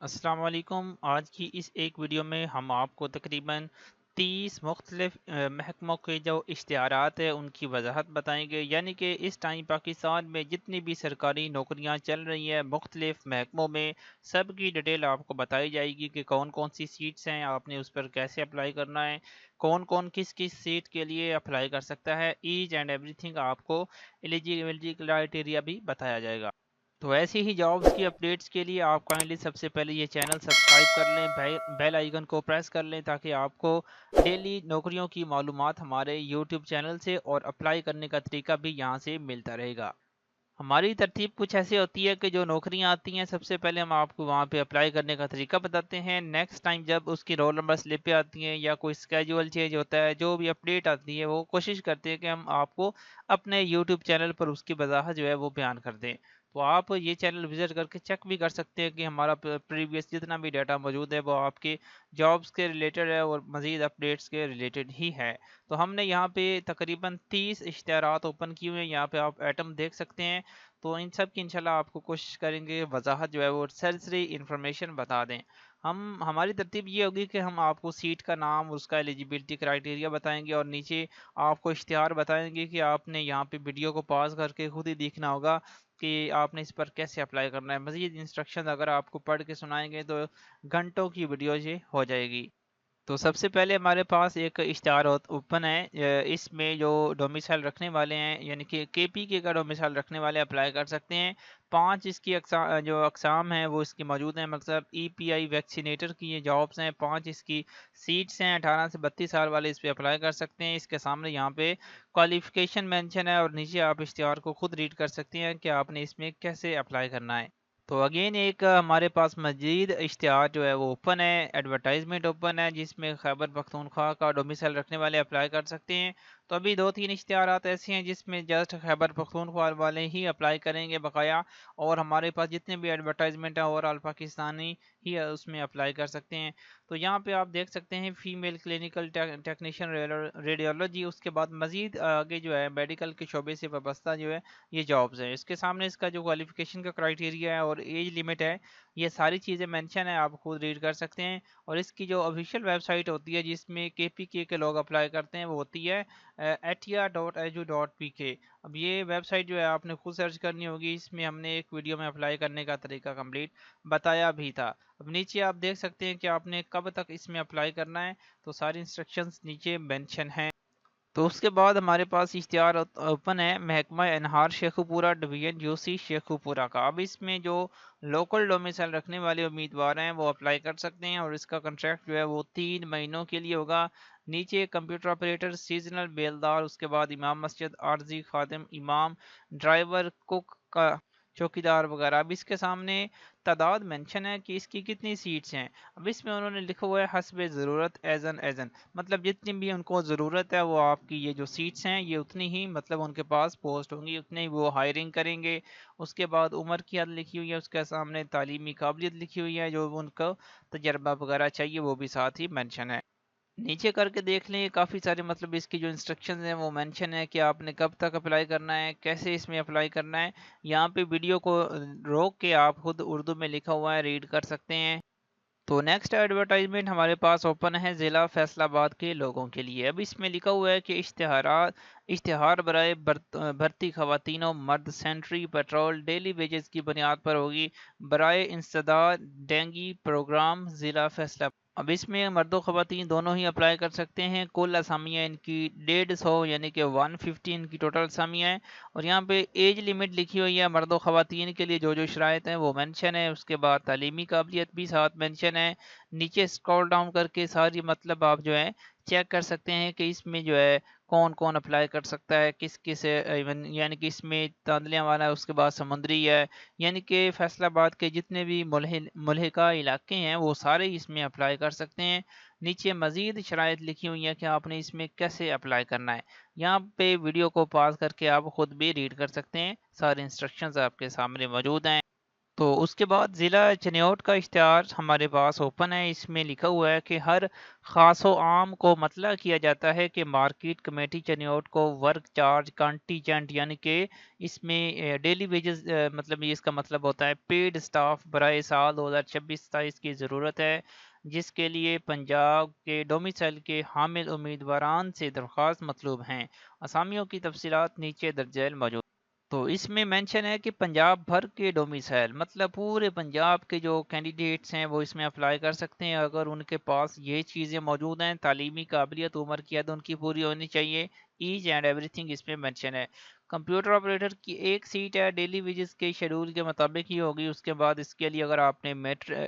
السلام علیکم۔ آج کی اس ایک ویڈیو میں ہم آپ کو تقریباً 30 مختلف محکموں کے جو اشتہارات ہیں ان کی وضاحت بتائیں گے، یعنی کہ اس ٹائم پاکستان میں جتنی بھی سرکاری نوکریاں چل رہی ہیں مختلف محکموں میں، سب کی ڈیٹیل آپ کو بتائی جائے گی کہ کون کون سی سیٹس ہیں، آپ نے اس پر کیسے اپلائی کرنا ہے، کون کون کس کس سیٹ کے لیے اپلائی کر سکتا ہے، ایچ اینڈ ایوری تھنگ آپ کو ایلیجیبلٹی کرائٹیریا بھی بتایا جائے گا۔ تو ایسی ہی جابس کی اپڈیٹس کے لیے آپ کائنڈلی سب سے پہلے یہ چینل سبسکرائب کر لیں، بیل آئیکن کو پریس کر لیں تاکہ آپ کو ڈیلی نوکریوں کی معلومات ہمارے یوٹیوب چینل سے اور اپلائی کرنے کا طریقہ بھی یہاں سے ملتا رہے گا۔ ہماری ترتیب کچھ ایسی ہوتی ہے کہ جو نوکریاں آتی ہیں سب سے پہلے ہم آپ کو وہاں پہ اپلائی کرنے کا طریقہ بتاتے ہیں، نیکسٹ ٹائم جب اس کی رول نمبر سلپ پہ آتی ہیں یا کوئی اسکیجول چینج ہوتا ہے، جو بھی اپڈیٹ آتی ہے وہ کوشش کرتے ہیں کہ ہم آپ کو اپنے یوٹیوب چینل پر اس کی وضاحت جو ہے وہ بیان کر دیں۔ تو آپ یہ چینل وزٹ کر کے چیک بھی کر سکتے ہیں کہ ہمارا پریویس جتنا بھی ڈیٹا موجود ہے وہ آپ کے جابس کے ریلیٹڈ ہے اور مزید اپڈیٹس کے ریلیٹڈ ہی ہے۔ تو ہم نے یہاں پہ تقریباً 30 اشتہارات اوپن کیے ہوئے ہیں، یہاں پہ آپ ایٹم دیکھ سکتے ہیں۔ تو ان سب کی انشاءاللہ آپ کو کوشش کریں گے وضاحت جو ہے وہ سرسری انفارمیشن بتا دیں۔ ہماری ترتیب یہ ہوگی کہ ہم آپ کو سیٹ کا نام، اس کا ایلیجیبلٹی کرائٹیریا بتائیں گے اور نیچے آپ کو اشتہار بتائیں گے کہ آپ نے یہاں پہ ویڈیو کو پاز کر کے خود ہی دیکھنا ہوگا کہ آپ نے اس پر کیسے اپلائی کرنا ہے۔ مزید انسٹرکشن اگر آپ کو پڑھ کے سنائیں گے تو گھنٹوں کی ویڈیو یہ ہو جائے گی۔ تو سب سے پہلے ہمارے پاس ایک اشتہار اوپن ہے، اس میں جو ڈومیسائل رکھنے والے ہیں یعنی کہ کے پی کے کا ڈومیسائل رکھنے والے اپلائی کر سکتے ہیں۔ 5 اس کی جو اقسام ہیں وہ اس کی موجود ہیں، مطلب ای پی آئی ویکسینیٹر کی یہ جابس ہیں، 5 اس کی سیٹس ہیں، 18 سے 32 سال والے اس پہ اپلائی کر سکتے ہیں۔ اس کے سامنے یہاں پہ کوالیفیکیشن مینشن ہے اور نیچے آپ اشتہار کو خود ریڈ کر سکتے ہیں کہ آپ نے اس میں کیسے اپلائی کرنا ہے۔ تو اگین ایک ہمارے پاس مزید اشتہار جو ہے وہ اوپن ہے، ایڈورٹائزمنٹ اوپن ہے، جس میں خیبر پختونخوا کا ڈومیسائل رکھنے والے اپلائی کر سکتے ہیں۔ تو ابھی 2-3 اشتہارات ایسے ہیں جس میں جسٹ خیبر پختونخوا والے ہی اپلائی کریں گے بقایا، اور ہمارے پاس جتنے بھی ایڈورٹائزمنٹ ہیں اوور آل پاکستانی ہی اس میں اپلائی کر سکتے ہیں۔ تو یہاں پہ آپ دیکھ سکتے ہیں فیمیل کلینیکل ٹیکنیشین ریڈیولوجی، اس کے بعد مزید آگے جو ہے میڈیکل کے شعبے سے وابستہ جو ہے یہ جابز ہیں۔ اس کے سامنے اس کا جو کوالیفیکیشن کا کرائٹیریا ہے اور ایج لیمٹ ہے، یہ ساری چیزیں مینشن ہے، آپ خود ریڈ کر سکتے ہیں۔ اور اس کی جو آفیشیل ویب سائٹ ہوتی ہے جس میں کے پی کے لوگ اپلائی کرتے ہیں وہ ہوتی ہے atia.edu.pk۔ اب یہ ویب سائٹ جو ہے آپ نے خود سرچ کرنی ہوگی، اس میں ہم نے ایک ویڈیو میں اپلائی کرنے کا طریقہ کمپلیٹ بتایا بھی تھا۔ اب نیچے آپ دیکھ سکتے ہیں کہ آپ نے کب تک اس میں اپلائی کرنا ہے، تو ساری انسٹرکشنز نیچے مینشن ہیں۔ تو اس کے بعد ہمارے پاس اشتہار اوپن ہے محکمہ انہار شیخوپورہ ڈویژن یو سی شیخوپورہ کا۔ اب اس میں جو لوکل ڈومیسائل رکھنے والے امیدوار ہیں وہ اپلائی کر سکتے ہیں اور اس کا کنٹریکٹ جو ہے وہ 3 مہینوں کے لیے ہوگا۔ نیچے کمپیوٹر آپریٹر، سیزنل بیلدار، اس کے بعد امام مسجد، عارضی خادم، امام، ڈرائیور، کوک کا چوکیدار وغیرہ۔ اب اس کے سامنے تعداد مینشن ہے کہ اس کی کتنی سیٹس ہیں۔ اب اس میں انہوں نے لکھا ہوا ہے حسب ضرورت ایزن، مطلب جتنی بھی ان کو ضرورت ہے وہ آپ کی یہ جو سیٹس ہیں یہ اتنی ہی، مطلب ان کے پاس پوسٹ ہوں گی، اتنے ہی وہ ہائرنگ کریں گے۔ اس کے بعد عمر کی حد لکھی ہوئی ہے، اس کے سامنے تعلیمی قابلیت لکھی ہوئی ہے، جو ان کو تجربہ وغیرہ چاہیے وہ بھی ساتھ ہی مینشن ہے۔ نیچے کر کے دیکھ لیں، کافی سارے مطلب اس کی جو انسٹرکشنز ہیں وہ مینشن ہے کہ آپ نے کب تک اپلائی کرنا ہے، کیسے اس میں اپلائی کرنا ہے۔ یہاں پہ ویڈیو کو روک کے آپ خود اردو میں لکھا ہوا ہے ریڈ کر سکتے ہیں۔ تو نیکسٹ ایڈورٹائزمنٹ ہمارے پاس اوپن ہے ضلع فیصل آباد کے لوگوں کے لیے۔ اب اس میں لکھا ہوا ہے کہ اشتہار برائے بھرتی خواتین و مرد سینٹری پیٹرول ڈیلی ویجز کی بنیاد پر ہوگی برائے انسداد ڈینگی پروگرام ضلع فیصل آباد۔ اب اس میں مرد و خواتین دونوں ہی اپلائی کر سکتے ہیں۔ کل اسامیاں ان کی 150 یعنی کہ 150 ان کی ٹوٹل اسامیاں ہیں، اور یہاں پہ ایج لمٹ لکھی ہوئی ہے مرد و خواتین کے لیے جو شرائط ہیں وہ مینشن ہے۔ اس کے بعد تعلیمی قابلیت بھی ساتھ مینشن ہے۔ نیچے اسکرول ڈاؤن کر کے ساری مطلب آپ جو ہے چیک کر سکتے ہیں کہ اس میں جو ہے کون کون اپلائی کر سکتا ہے، کس کس یعنی کہ اس میں تاندلیاں والا ہے، اس کے بعد سمندری ہے، یعنی کہ فیصل آباد کے جتنے بھی ملحقہ علاقے ہیں وہ سارے اس میں اپلائی کر سکتے ہیں۔ نیچے مزید شرائط لکھی ہوئی ہیں کہ آپ نے اس میں کیسے اپلائی کرنا ہے۔ یہاں پہ ویڈیو کو پاز کر کے آپ خود بھی ریڈ کر سکتے ہیں، سارے انسٹرکشنز آپ کے سامنے موجود ہیں۔ تو اس کے بعد ضلع چنیوٹ کا اشتہار ہمارے پاس اوپن ہے. اس میں لکھا ہوا ہے کہ ہر خاص و عام کو مطلع کیا جاتا ہے کہ مارکیٹ کمیٹی چنیوٹ کو ورک چارج کانٹیجنٹ یعنی کہ اس میں ڈیلی ویجز مطلب یہ اس کا مطلب ہوتا ہے پیڈ سٹاف برائے سال 2026-27 کی ضرورت ہے، جس کے لیے پنجاب کے ڈومیسائل کے حامل امیدواران سے درخواست مطلوب ہیں. اسامیوں کی تفصیلات نیچے درج ذیل موجود. تو اس میں مینشن ہے کہ پنجاب بھر کے ڈومیسائل مطلب پورے پنجاب کے جو کینڈیڈیٹس ہیں وہ اس میں اپلائی کر سکتے ہیں اگر ان کے پاس یہ چیزیں موجود ہیں. تعلیمی قابلیت، عمر کی حد ان کی پوری ہونی چاہیے. ایچ اینڈ ایوری تھنگ اس میں مینشن ہے. کمپیوٹر آپریٹر کی ایک سیٹ ہے، ڈیلی ویجز کے شیڈول کے مطابق ہی ہوگی. اس کے بعد اس کے لیے اگر آپ نے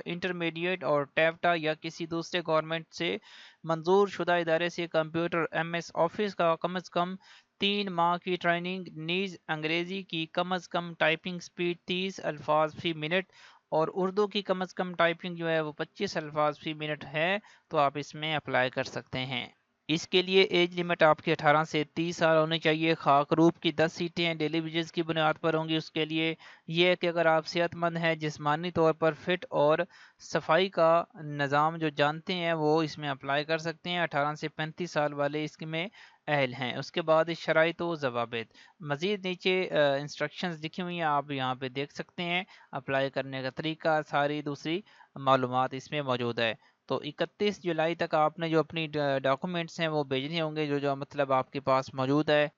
انٹرمیڈیٹ اور ٹیپٹا یا کسی دوسرے گورنمنٹ سے منظور شدہ ادارے سے کمپیوٹر ایم ایس آفس کا کم از کم 3 ماہ کی ٹریننگ، نیز انگریزی کی کم از کم ٹائپنگ سپیڈ 30 الفاظ فی منٹ اور اردو کی کم از کم ٹائپنگ جو ہے وہ 25 الفاظ فی منٹ ہے تو آپ اس میں اپلائی کر سکتے ہیں. اس کے لیے ایج لمٹ آپ کی 18 سے 30 سال ہونی چاہیے. خاکروب کی 10 سیٹیں ہیں، ڈیلی ویجز کی بنیاد پر ہوں گی. اس کے لیے یہ ہے کہ اگر آپ صحت مند ہیں، جسمانی طور پر فٹ اور صفائی کا نظام جو جانتے ہیں وہ اس میں اپلائی کر سکتے ہیں. 18 سے 35 سال والے اس میں اہل ہیں. اس کے بعد شرائط و ضوابط مزید نیچے انسٹرکشنز لکھی ہوئی ہیں، آپ یہاں پہ دیکھ سکتے ہیں. اپلائی کرنے کا طریقہ، ساری دوسری معلومات اس میں موجود ہے. تو 31 جولائی تک آپ نے جو اپنی ڈاکومنٹس ہیں وہ بھیجنے ہوں گے جو مطلب آپ کے پاس موجود ہے.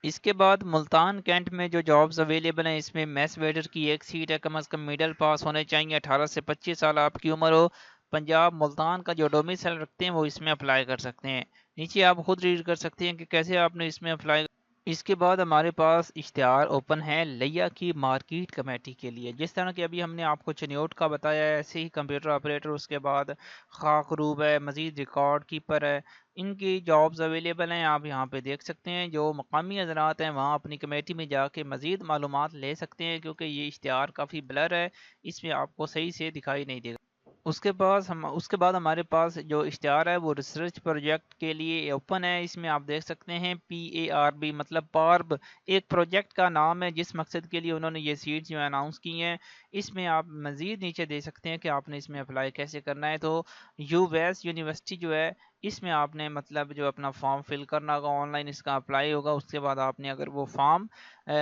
اس کے بعد ملتان کینٹ میں جو جابز اویلیبل ہیں اس میں میس ویٹر کی ایک سیٹ ہے، کم از کم میڈل پاس ہونے چاہیے، 18 سے 25 سال آپ کی عمر ہو. پنجاب ملتان کا جو ڈومیسائل رکھتے ہیں وہ اس میں اپلائی کر سکتے ہیں. نیچے آپ خود ریڈ کر سکتے ہیں کہ کیسے آپ نے اس میں اپلائی. اس کے بعد ہمارے پاس اشتہار اوپن ہے لیا کی مارکیٹ کمیٹی کے لیے. جس طرح کہ ابھی ہم نے آپ کو چنیوٹ کا بتایا ہے ایسے ہی کمپیوٹر آپریٹر، اس کے بعد خاکروب ہے، مزید ریکارڈ کیپر ہے، ان کی جابز اویلیبل ہیں. آپ یہاں پہ دیکھ سکتے ہیں. جو مقامی حضرات ہیں وہاں اپنی کمیٹی میں جا کے مزید معلومات لے سکتے ہیں کیونکہ یہ اشتہار کافی بلر ہے، اس میں آپ کو صحیح سے دکھائی نہیں دے گا. اس کے بعد ہمارے پاس جو اشتہار ہے وہ ریسرچ پروجیکٹ کے لیے اوپن ہے. اس میں آپ دیکھ سکتے ہیں PARB مطلب پارب ایک پروجیکٹ کا نام ہے جس مقصد کے لیے انہوں نے یہ سیٹس جو اناؤنس کی ہیں. اس میں آپ مزید نیچے دیکھ سکتے ہیں کہ آپ نے اس میں اپلائی کیسے کرنا ہے. تو ویس یونیورسٹی جو ہے اس میں آپ نے مطلب جو اپنا فارم فل کرنا ہوگا، آن لائن اس کا اپلائی ہوگا. اس کے بعد آپ نے اگر وہ فارم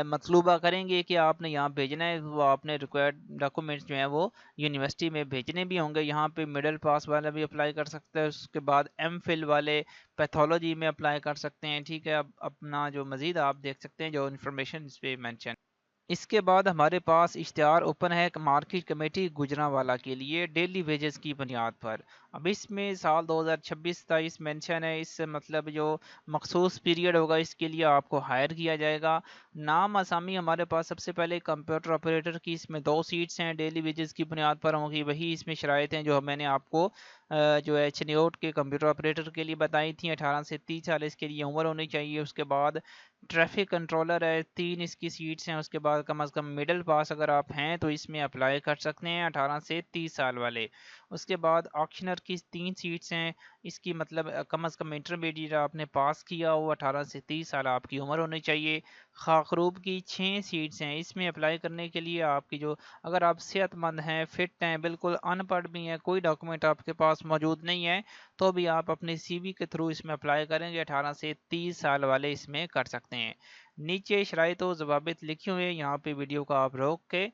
مطلوبہ کریں گے کہ آپ نے یہاں بھیجنا ہے، وہ آپ نے ریکوائرڈ ڈاکومنٹس جو ہیں وہ یونیورسٹی میں بھیجنے بھی ہوں گے. یہاں پہ مڈل پاس والا بھی اپلائی کر سکتا ہے. اس کے بعد ایم فل والے پیتھولوجی میں اپلائی کر سکتے ہیں. ٹھیک ہے، اب اپنا جو مزید آپ دیکھ سکتے ہیں جو انفارمیشن اس پہ مینشن. اس کے بعد ہمارے پاس اشتہار اوپن ہے مارکیٹ کمیٹی گجرانوالہ کے لیے ڈیلی ویجز کی بنیاد پر. اب اس میں سال 2026-27 مینشن ہے. اس سے مطلب جو مخصوص پیریڈ ہوگا اس کے لیے آپ کو ہائر کیا جائے گا. نام آسامی ہمارے پاس سب سے پہلے کمپیوٹر آپریٹر کی اس میں 2 سیٹس ہیں، ڈیلی ویجز کی بنیاد پر ہوں گی. وہی اس میں شرائط ہیں جو میں نے آپ کو جو ہے چنیوٹ کے کمپیوٹر آپریٹر کے لیے بتائی تھیں. 18 سے 30 سال اس کے لیے عمر ہونی چاہیے. اس کے بعد ٹریفک کنٹرولر ہے، 3 اس کی سیٹس ہیں. اس کے بعد کم از کم مڈل پاس اگر آپ ہیں تو اس میں اپلائی کر سکتے ہیں 18 سے 30 سال والے. اس کے بعد آکشنر کی 3 سیٹس ہیں. اس کی مطلب کم از کم انٹرمیڈیٹ آپ نے پاس کیا ہو، 18 سے 30 سال آپ کی عمر ہونی چاہیے. خاکروب کی 6 سیٹس ہیں. اس میں اپلائی کرنے کے لیے آپ کی جو اگر آپ صحت مند ہیں، فٹ ہیں، بالکل ان پڑھ بھی ہیں، کوئی ڈاکومنٹ آپ کے پاس موجود نہیں ہے تو بھی آپ اپنے CV کے تھرو اس میں اپلائی کریں گے. 18 سے 30 سال والے اس میں کر سکتے ہیں. نیچے شرائط و ضوابط لکھی ہوئے ہیں، یہاں پہ ویڈیو کو آپ روک کے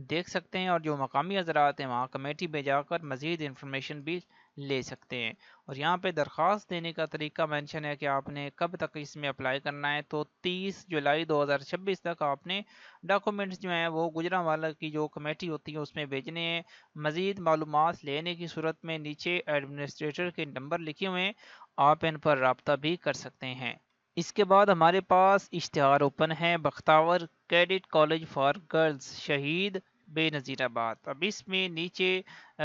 دیکھ سکتے ہیں اور جو مقامی حضرات ہیں وہاں کمیٹی میں جا کر مزید انفارمیشن بھی لے سکتے ہیں. اور یہاں پہ درخواست دینے کا طریقہ مینشن ہے کہ آپ نے کب تک اس میں اپلائی کرنا ہے. تو 30 جولائی 2026 تک آپ نے ڈاکومنٹس جو ہیں وہ گجرانوالہ کی جو کمیٹی ہوتی ہے اس میں بھیجنے ہیں. مزید معلومات لینے کی صورت میں نیچے ایڈمنسٹریٹر کے نمبر لکھے ہوئے ہیں، آپ ان پر رابطہ بھی کر سکتے ہیں. اس کے بعد ہمارے پاس اشتہار اوپن ہے بختاور کیڈٹ کالج فار گرلز شہید بے نظیر آباد. اب اس میں نیچے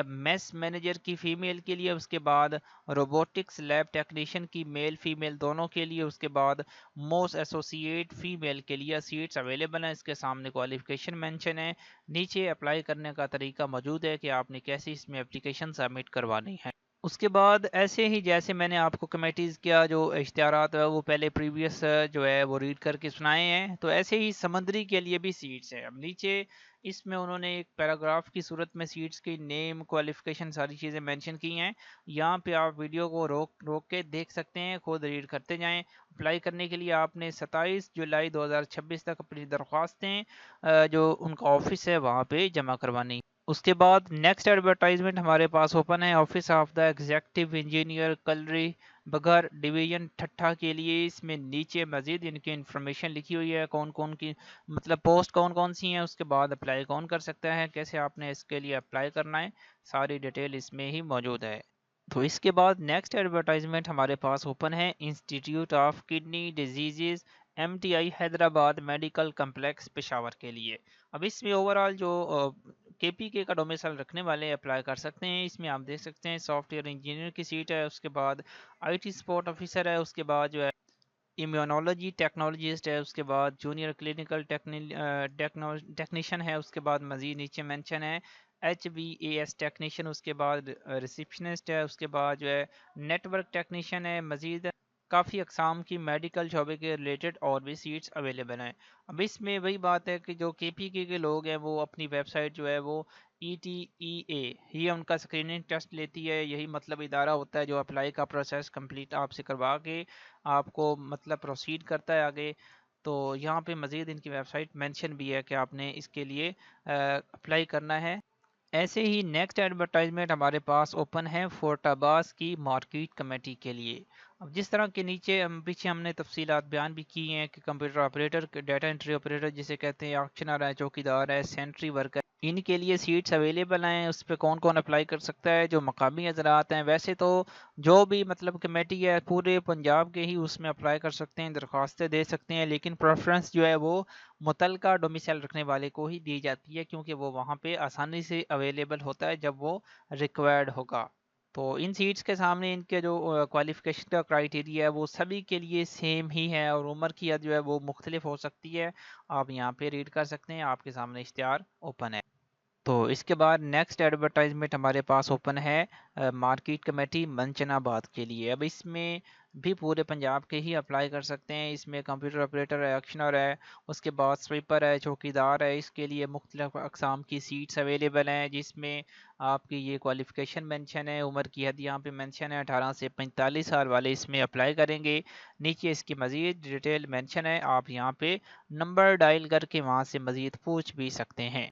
میس مینیجر کی فیمیل کے لیے، اس کے بعد روبوٹکس لیب ٹیکنیشین کی میل فیمیل دونوں کے لیے، اس کے بعد موس ایسوسیٹ فیمیل کے لیے سیٹس اویلیبل ہیں. اس کے سامنے کوالیفیکیشن مینشن ہے. نیچے اپلائی کرنے کا طریقہ موجود ہے کہ آپ نے کیسے اس میں اپلیکیشن سبمٹ کروانی ہے. اس کے بعد ایسے ہی جیسے میں نے آپ کو کمیٹیز کیا جو اشتہارات ہے وہ پہلے پریویس جو ہے وہ ریڈ کر کے سنائے ہیں، تو ایسے ہی سمندری کے لیے بھی سیٹس ہیں. اب نیچے اس میں انہوں نے ایک پیراگراف کی صورت میں سیٹس کی نیم، کوالیفیکیشن، ساری چیزیں مینشن کی ہیں. یہاں پہ آپ ویڈیو کو روک کے دیکھ سکتے ہیں، خود ریڈ کرتے جائیں. اپلائی کرنے کے لیے آپ نے 27 جولائی 2026 تک اپنی درخواستیں جو ان کا آفس ہے وہاں پہ جمع کروانی. اس کے بعد نیکسٹ ایڈورٹائزمنٹ ہمارے پاس اوپن ہے office of the executive engineer Kalri Baghar division ٹھٹھا کے لیے. اس میں نیچے مزید ان کی انفارمیشن لکھی ہوئی ہے، کون کون کی مطلب پوسٹ کون کون سی ہیں، اس کے بعد اپلائی کون کر سکتا ہے، کیسے آپ نے اس کے لیے اپلائی کرنا ہے، ساری ڈیٹیل اس میں ہی موجود ہے. تو اس کے بعد نیکسٹ ایڈورٹائزمنٹ ہمارے پاس اوپن ہے institute of kidney diseases MTI Hyderabad medical complex Peshawar کے لیے. اب اس میں اوورال جو KPK کا ڈومیسائل رکھنے والے اپلائی کر سکتے ہیں. اس میں آپ دیکھ سکتے ہیں سافٹ ویئر انجینئر کی سیٹ ہے، اس کے بعد IT سپورٹ آفیسر ہے، اس کے بعد جو ہے امیونولوجی ٹیکنالوجسٹ ہے، اس کے بعد جونیئر کلینکل ٹیکنیشین ہے، اس کے بعد مزید نیچے مینشن ہے HVAS ٹیکنیشین، اس کے بعد ریسیپشنسٹ ہے، اس کے بعد جو ہے نیٹ ورک ٹیکنیشین ہے. مزید کافی اقسام کی میڈیکل شعبے کے ریلیٹڈ اور بھی سیٹس اویلیبل ہیں. اب اس میں وہی بات ہے کہ جو KPK کے لوگ ہیں وہ اپنی ویب سائٹ جو ہے وہ ETEA یہ ان کا اسکریننگ ٹیسٹ لیتی ہے. یہی مطلب ادارہ ہوتا ہے جو اپلائی کا پروسیس کمپلیٹ آپ سے کروا کے آپ کو مطلب پروسیڈ کرتا ہے آگے. تو یہاں پہ مزید ان کی ویب سائٹ مینشن بھی ہے کہ آپ نے اس کے لیے اپلائی کرنا ہے. ایسے ہی نیکسٹ ایڈورٹائزمنٹ ہمارے پاس اوپن ہے فورٹ آباز کی مارکیٹ کمیٹی کے لیے. اب جس طرح کے نیچے پیچھے ہم نے تفصیلات بیان بھی کی ہیں کہ computer operator, data entry operator جسے کہتے ہیں، آکشنر ہے، چوکیدار ہے، سینٹری ورکر، ان کے لیے سیٹس اویلیبل ہیں. اس پہ کون کون اپلائی کر سکتا ہے؟ جو مقامی حضرات ہیں. ویسے تو جو بھی مطلب کمیٹی ہے پورے پنجاب کے ہی اس میں اپلائی کر سکتے ہیں، درخواستیں دے سکتے ہیں، لیکن پریفرنس جو ہے وہ متعلقہ ڈومیسائل رکھنے والے کو ہی دی جاتی ہے کیونکہ وہ وہاں پہ آسانی سے اویلیبل ہوتا ہے جب وہ ریکوائرڈ ہوگا. تو ان سیٹس کے سامنے ان کے جو کوالیفیکیشن کا کرائٹیریا ہے وہ سبھی کے لیے سیم ہی ہے اور عمر کی حد جو ہے وہ مختلف ہو سکتی ہے. آپ یہاں پہ ریڈ کر سکتے ہیں، آپ کے سامنے اشتہار اوپن ہے. تو اس کے بعد نیکسٹ ایڈورٹائزمنٹ ہمارے پاس اوپن ہے مارکیٹ کمیٹی منچن آباد کے لیے. اب اس میں بھی پورے پنجاب کے ہی اپلائی کر سکتے ہیں. اس میں کمپیوٹر آپریٹر ہے، ایکشنر ہے، اس کے بعد سویپر ہے، چوکیدار ہے. اس کے لیے مختلف اقسام کی سیٹس اویلیبل ہیں جس میں آپ کی یہ کوالیفیکیشن مینشن ہے. عمر کی حد یہاں پہ مینشن ہے، 18 سے 45 سال والے اس میں اپلائی کریں گے. نیچے اس کی مزید ڈیٹیل مینشن ہے، آپ یہاں پہ نمبر ڈائل کر کے وہاں سے مزید پوچھ بھی سکتے ہیں.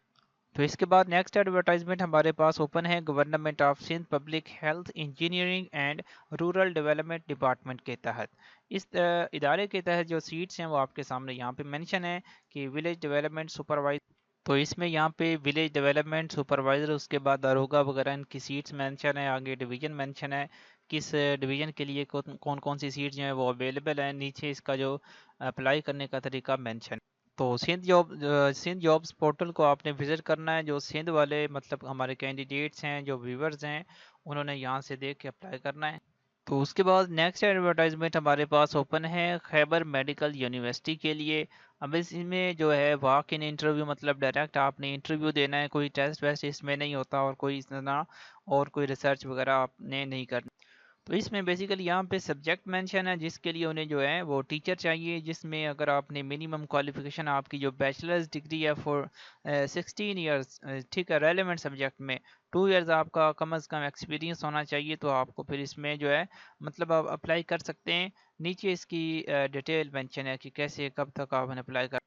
تو اس کے بعد نیکسٹ ایڈورٹائزمنٹ ہمارے پاس اوپن ہے government of Sindh public health engineering and rural development department کے تحت. اس ادارے کے تحت جو سیٹس ہیں وہ آپ کے سامنے یہاں پہ مینشن ہے کہ ولیج ڈیولپمنٹ سپروائزر. تو اس میں یہاں پہ ولیج ڈیولپمنٹ سپروائزر، اس کے بعد داروغہ وغیرہ ان کی سیٹس مینشن ہے. آگے ڈویژن مینشن ہے، کس ڈویژن کے لیے کون کون سی سیٹس جو ہیں وہ اویلیبل ہیں. نیچے اس کا جو اپلائی کرنے کا طریقہ مینشن ہے. تو سندھ جابس پورٹل کو آپ نے وزٹ کرنا ہے. جو سندھ والے مطلب ہمارے کینڈیڈیٹس ہیں، جو ویورز ہیں، انہوں نے یہاں سے دیکھ کے اپلائی کرنا ہے. تو اس کے بعد نیکسٹ ایڈورٹائزمنٹ ہمارے پاس اوپن ہے خیبر میڈیکل یونیورسٹی کے لیے. اب اس میں جو ہے واک ان انٹرویو مطلب ڈائریکٹ آپ نے انٹرویو دینا ہے، کوئی ٹیسٹ ویسٹ اس میں نہیں ہوتا اور کوئی اتنا اور کوئی ریسرچ وغیرہ آپ نے نہیں کرنا. تو اس میں بیسیکلی یہاں پہ سبجیکٹ مینشن ہے جس کے لیے انہیں جو ہے وہ ٹیچر چاہیے، جس میں اگر آپ نے منیمم کوالیفیکیشن آپ کی جو بیچلرز ڈگری ہے فور 16 ایئرس، ٹھیک ہے، ریلیونٹ سبجیکٹ میں 2 ایئرز آپ کا کم از کم ایکسپیرینس ہونا چاہیے. تو آپ کو پھر اس میں جو ہے مطلب آپ اپلائی کر سکتے ہیں. نیچے اس کی ڈیٹیل مینشن ہے کہ کیسے کب تک آپ نے اپلائی کر.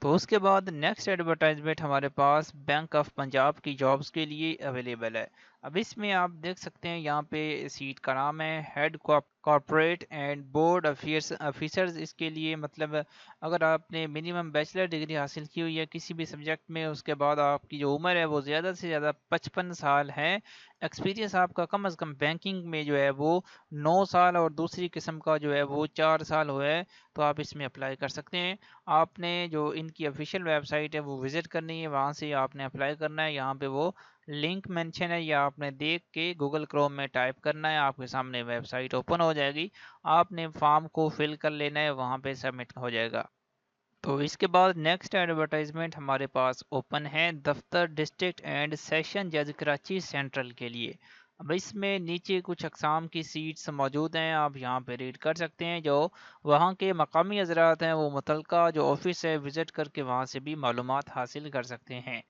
تو اس کے بعد نیکسٹ ایڈورٹائزمنٹ ہمارے پاس بینک آف پنجاب کی جابز کے لیے اویلیبل ہے. اب اس میں آپ دیکھ سکتے ہیں یہاں پہ سیٹ کا نام ہے head corporate and board officers. اس کے لیے مطلب اگر آپ نے منیمم بیچلر ڈگری حاصل کی ہوئی ہے کسی بھی سبجیکٹ میں، اس کے بعد آپ کی جو عمر ہے وہ زیادہ سے زیادہ 55 سال ہے، ایکسپیرینس آپ کا کم از کم بینکنگ میں جو ہے وہ 9 سال اور دوسری قسم کا جو ہے وہ 4 سال ہوا ہے، تو آپ اس میں اپلائی کر سکتے ہیں. آپ نے جو ان کی آفیشیل ویب سائٹ ہے وہ وزٹ کرنی ہے، وہاں سے آپ نے اپلائی کرنا ہے. یہاں پہ وہ لنک مینشن ہے یا آپ نے دیکھ کے گوگل کروم میں ٹائپ کرنا ہے، آپ کے سامنے ویب سائٹ اوپن ہو جائے گی. آپ نے فارم کو فل کر لینا ہے، وہاں پہ سبمٹ ہو جائے گا. تو اس کے بعد نیکسٹ ایڈورٹائزمنٹ ہمارے پاس اوپن ہے دفتر ڈسٹرکٹ اینڈ سیشن جج کراچی سینٹرل کے لیے. اب اس میں نیچے کچھ اقسام کی سیٹس موجود ہیں، آپ یہاں پہ ریڈ کر سکتے ہیں۔ جو وہاں کے مقامی حضرات ہیں وہ متعلقہ جو آفس ہے وزٹ کر کے وہاں سے بھی معلومات حاصل کر سکتے ہیں۔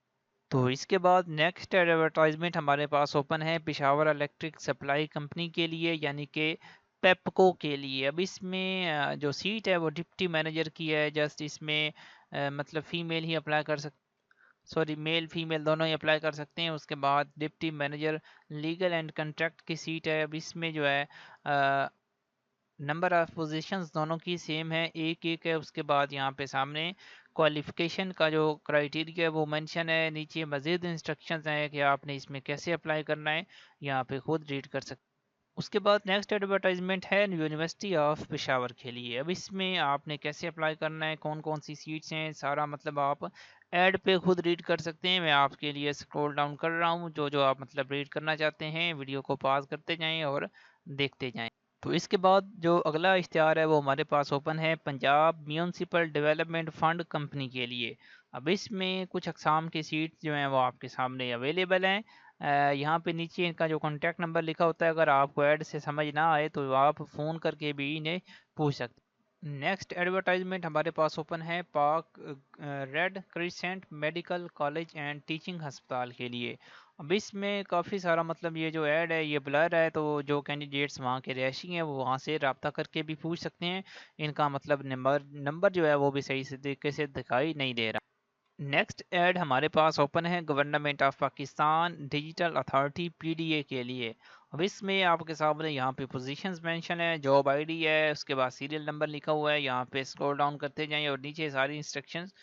تو اس کے بعد نیکسٹ ایڈورٹائزمنٹ ہمارے پاس اوپن ہے پشاور الیکٹرک سپلائی کمپنی کے لیے، یعنی کہ پیپکو کے لیے۔ اب اس میں جو سیٹ ہے وہ ڈپٹی مینیجر کی ہے، جسٹ اس میں مطلب فیمیل ہی اپلائی کر سکتے، سوری میل فیمیل دونوں ہی اپلائی کر سکتے ہیں۔ اس کے بعد deputy manager legal and contract کی سیٹ ہے۔ اب اس میں جو ہے نمبر آف پوزیشنز دونوں کی سیم ہے، ایک ایک ہے۔ اس کے بعد یہاں پہ سامنے کوالیفیکیشن کا جو کرائیٹیریا ہے وہ مینشن ہے، نیچے مزید انسٹرکشنز ہیں کہ آپ نے اس میں کیسے اپلائی کرنا ہے، یہاں پہ خود ریڈ کر سکتے ہیں۔ اس کے بعد نیکسٹ ایڈورٹائزمنٹ ہے یونیورسٹی آف پشاور کے لیے۔ اب اس میں آپ نے کیسے اپلائی کرنا ہے، کون کون سی سیٹس ہیں، سارا مطلب آپ ایڈ پہ خود ریڈ کر سکتے ہیں۔ میں آپ کے لیے اسکرول ڈاؤن کر رہا ہوں، جو جو آپ مطلب ریڈ کرنا چاہتے ہیں ویڈیو کو پاز کرتے جائیں اور دیکھتے جائیں۔ تو اس کے بعد جو اگلا اشتہار ہے وہ ہمارے پاس اوپن ہے Punjab municipal development fund company کے لیے۔ اب اس میں کچھ اقسام کی سیٹس جو ہیں وہ آپ کے سامنے اویلیبل ہیں۔ یہاں پہ نیچے ان کا جو کانٹیکٹ نمبر لکھا ہوتا ہے، اگر آپ کو ایڈ سے سمجھ نہ آئے تو آپ فون کر کے بھی انہیں پوچھ سکتے ہیں۔ نیکسٹ ایڈورٹائزمنٹ ہمارے پاس اوپن ہے Pak red crescent medical college and teaching ہسپتال کے لیے۔ اب اس میں کافی سارا مطلب یہ جو ایڈ ہے یہ بلر ہے، تو جو کینڈیڈیٹس وہاں کے رہائشی ہیں وہ وہاں سے رابطہ کر کے بھی پوچھ سکتے ہیں۔ ان کا مطلب نمبر جو ہے وہ بھی صحیح سے طریقے سے دکھائی نہیں دے رہا۔ نیکسٹ ایڈ ہمارے پاس اوپن ہے government of Pakistan digital authority P D A کے لیے۔ اب اس میں آپ کے سامنے یہاں پہ پوزیشنز مینشن ہے، جاب آئی ڈی ہے، اس کے بعد سیریل نمبر لکھا ہوا ہے، یہاں پہ اسکرول ڈاؤن کرتے جائیں اور نیچے ساری انسٹرکشنز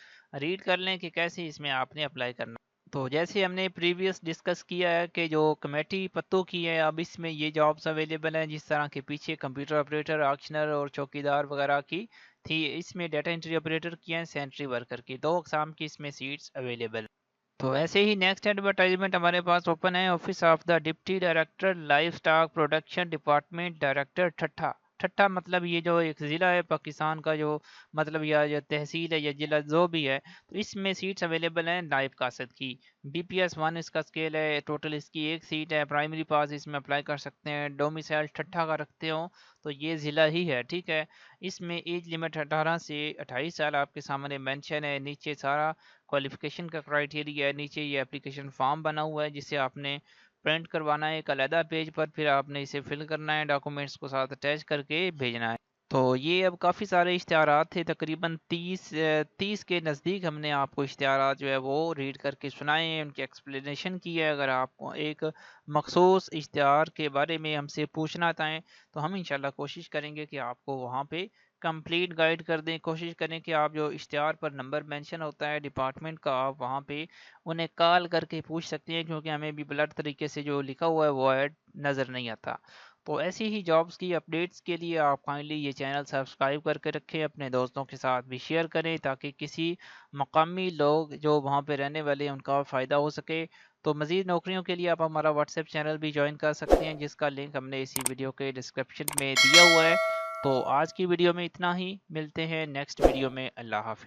ریڈ کر لیں کہ کیسے اس میں آپ نے اپلائی کرنا۔ تو جیسے ہم نے پریویس ڈسکس کیا ہے کہ جو کمیٹی پتوں کی ہے، اب اس میں یہ جابز اویلیبل ہیں، جس طرح کے پیچھے کمپیوٹر آپریٹر، آکشنر اور چوکیدار وغیرہ کی تھی، اس میں ڈیٹا انٹری آپریٹر کی ہیں، سینٹری ورکر کی، دو اقسام کی اس میں سیٹس اویلیبل ہیں۔ تو ایسے ہی نیکسٹ ایڈورٹائزمنٹ ہمارے پاس اوپن ہے office of the deputy director livestock production department director Thatta. Thatta مطلب یہ جو ایک ضلع ہے پاکستان کا، جو مطلب یا جو تحصیل ہے یا ضلع جو بھی ہے، تو اس میں سیٹس اویلیبل ہیں نائب قاصد کی۔ بی پی ایس 1 اس کا اسکیل ہے، ٹوٹل اس کی ایک سیٹ ہے، پرائمری پاس اس میں اپلائی کر سکتے ہیں، ڈومیسائل ٹھٹھا کا رکھتے ہوں تو یہ ضلع ہی ہے، ٹھیک ہے۔ اس میں ایج لمٹ 18 سے 28 سال آپ کے سامنے مینشن ہے، نیچے سارا کوالیفیکیشن کا کرائیٹیریا ہے، نیچے یہ اپلیکیشن فارم بنا ہوا ہے جسے آپ نے پرنٹ کروانا ہے ایک علیحدہ پیج پر، پھر آپ نے اسے فل کرنا ہے، ڈاکومنٹس کو ساتھ اٹیچ کر کے بھیجنا ہے۔ تو یہ اب کافی سارے اشتہارات تھے، تقریباً 30 کے نزدیک ہم نے آپ کو اشتہارات جو ہے وہ ریڈ کر کے سنائے ہیں، ان کی ایکسپلینیشن کی ہے۔ اگر آپ کو ایک مخصوص اشتہار کے بارے میں ہم سے پوچھنا چاہیں تو ہم انشاءاللہ کوشش کریں گے کہ آپ کو وہاں پہ کمپلیٹ گائیڈ کر دیں۔ کوشش کریں کہ آپ جو اشتہار پر نمبر مینشن ہوتا ہے ڈپارٹمنٹ کا، آپ وہاں پہ انہیں کال کر کے پوچھ سکتے ہیں، کیونکہ ہمیں بھی بلر طریقے سے جو لکھا ہوا ہے وہ ایڈ نظر نہیں آتا۔ تو ایسی ہی جابز کی اپڈیٹس کے لیے آپ کائنڈلی یہ چینل سبسکرائب کر کے رکھیں، اپنے دوستوں کے ساتھ بھی شیئر کریں تاکہ کسی مقامی لوگ جو وہاں پہ رہنے والے ہیں ان کا فائدہ ہو سکے۔ تو مزید نوکریوں کے لیے آپ ہمارا واٹس ایپ چینل بھی جوائن کر سکتے ہیں، جس کا لنک ہم نے اسی ویڈیو کے ڈسکرپشن میں دیا ہوا ہے۔ تو آج کی ویڈیو میں اتنا ہی، ملتے ہیں نیکسٹ ویڈیو میں، اللہ حافظ۔